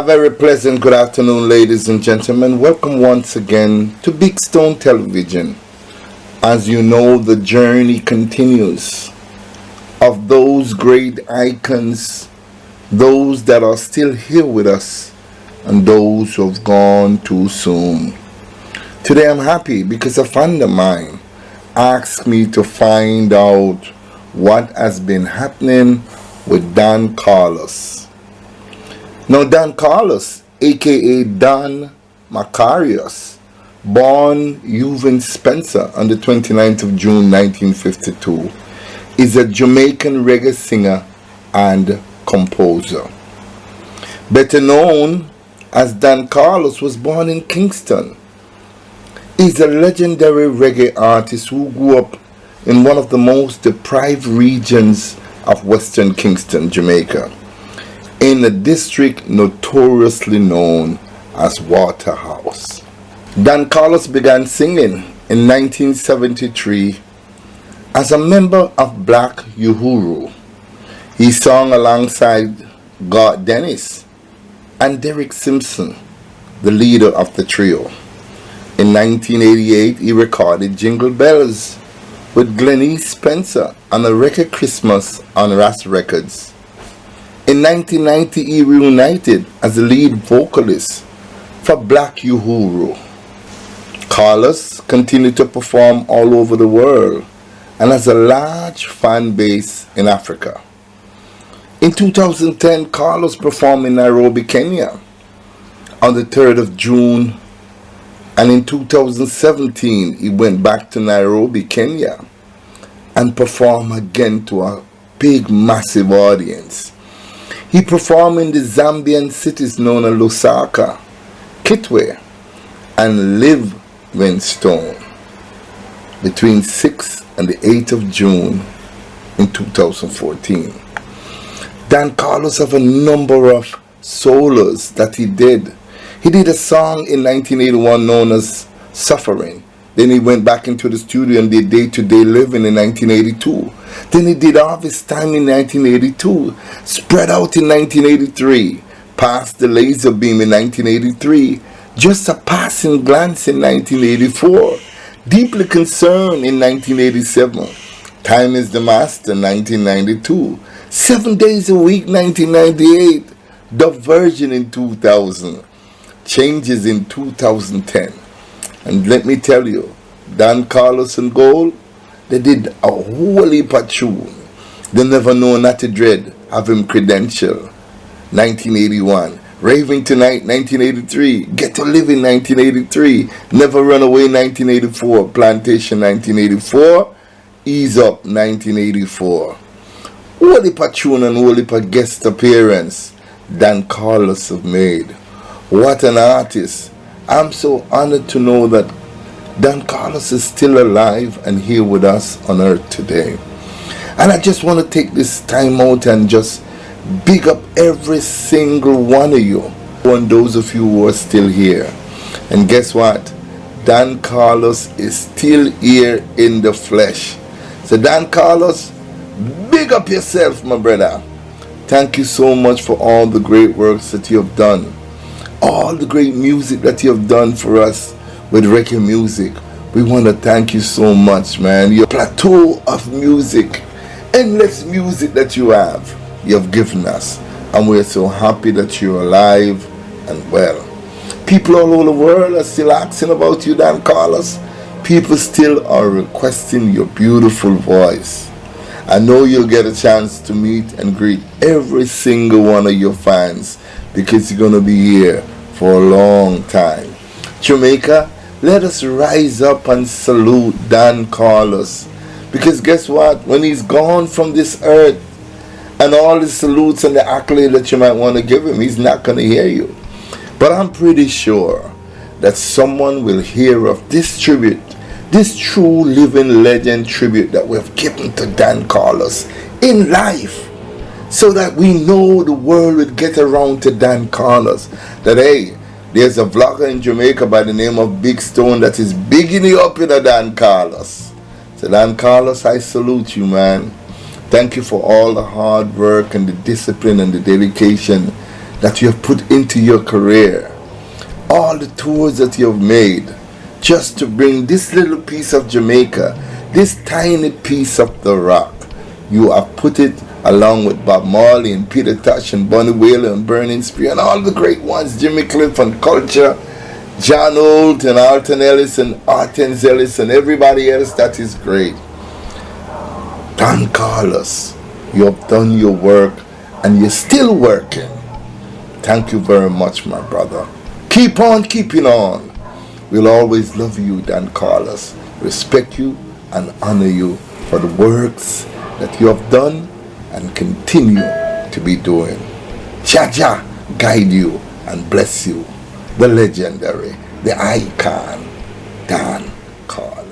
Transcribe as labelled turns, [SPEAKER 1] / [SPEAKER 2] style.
[SPEAKER 1] very pleasant good afternoon, ladies and gentlemen. Welcome once again to Big Stone Television. As you know, the journey continues of those great icons, those that are still here with us, and those who have gone too soon. Today I'm happy because a friend of mine asked me to find out what has been happening with Don Carlos. Now, Don Carlos, aka Don Macarius, born Euvin Spencer on the 29th of June 1952, is a Jamaican reggae singer and composer. Better known as Don Carlos, was born in Kingston. He's a legendary reggae artist who grew up in one of the most deprived regions of Western Kingston, Jamaica, in a district notoriously known as Waterhouse. Don Carlos began singing in 1973 as a member of Black Uhuru. He sang alongside God Dennis and Derek Simpson, the leader of the trio. In 1988, he recorded Jingle Bells with Euvin Spencer on a record Christmas on Ras Records. In 1990, he reunited as the lead vocalist for Black Uhuru. Carlos continued to perform all over the world and has a large fan base in Africa. In 2010, Carlos performed in Nairobi, Kenya on the 3rd of June, and in 2017 he went back to Nairobi, Kenya and performed again to a big, massive audience. He performed in the Zambian cities known as Lusaka, Kitwe, and Livingstone between 6th and the 8th of June in 2014. Don Carlos have a number of solos that he did. He did a song in 1981 known as Suffering. Then he went back into the studio and did Day-to-Day Living in 1982. Then he did Harvest Time in 1982. Spread Out in 1983. Past the Laser Beam in 1983. Just a Passing Glance in 1984. Deeply Concerned in 1987. Time is the Master 1992. 7 Days a Week 1998. The Virgin in 2000. Changes in 2010. And let me tell you, Don Carlos and Gold, they did a whole heap of tune. They Never Know Not to Dread, Have Him Credential, 1981. Raving Tonight, 1983. Get to Live in 1983. Never Run Away, 1984. Plantation, 1984. Ease Up, 1984. Whole heap of tune and whole heap of guest appearance Don Carlos have made. What an artist. I'm so honored to know that Don Carlos is still alive and here with us on earth today. And I just want to take this time out and just big up every single one of you and those of you who are still here. And guess what? Don Carlos is still here in the flesh. So Don Carlos, big up yourself, my brother. Thank you so much for all the great works that you have done. All the great music that you have done for us with reggae music. We want to thank you so much, man. Your plateau of music, endless music that you have given us. And we're so happy that you're alive and well. People all over the world are still asking about you, Don Carlos. People still are requesting your beautiful voice. I know you'll get a chance to meet and greet every single one of your fans because you're going to be here for a long time. Jamaica, let us rise up and salute Don Carlos. Because guess what? When he's gone from this earth and all the salutes and the accolade that you might want to give him, he's not going to hear you. But I'm pretty sure that someone will hear of this tribute, this true living legend tribute that we have given to Don Carlos in life. So that we know the world would get around to Don Carlos. That hey, there's a vlogger in Jamaica by the name of Big Stone that is bigging you up in a Don Carlos. So Don Carlos, I salute you, man. Thank you for all the hard work and the discipline and the dedication that you have put into your career, all the tours that you have made, just to bring this little piece of Jamaica, this tiny piece of the rock. You have put it along with Bob Marley and Peter Tosh and Bunny Wailer and Burning Spear and all the great ones, Jimmy Cliff and Culture, John Holt and Alton Ellis and Arten Ellis and everybody else that is great. Don Carlos, you have done your work and you're still working. Thank you very much, my brother. Keep on keeping on. We'll always love you, Don Carlos, respect you and honor you for the works that you have done and continue to be doing. Jah guide you and bless you. The legendary, the icon, Don Carlos.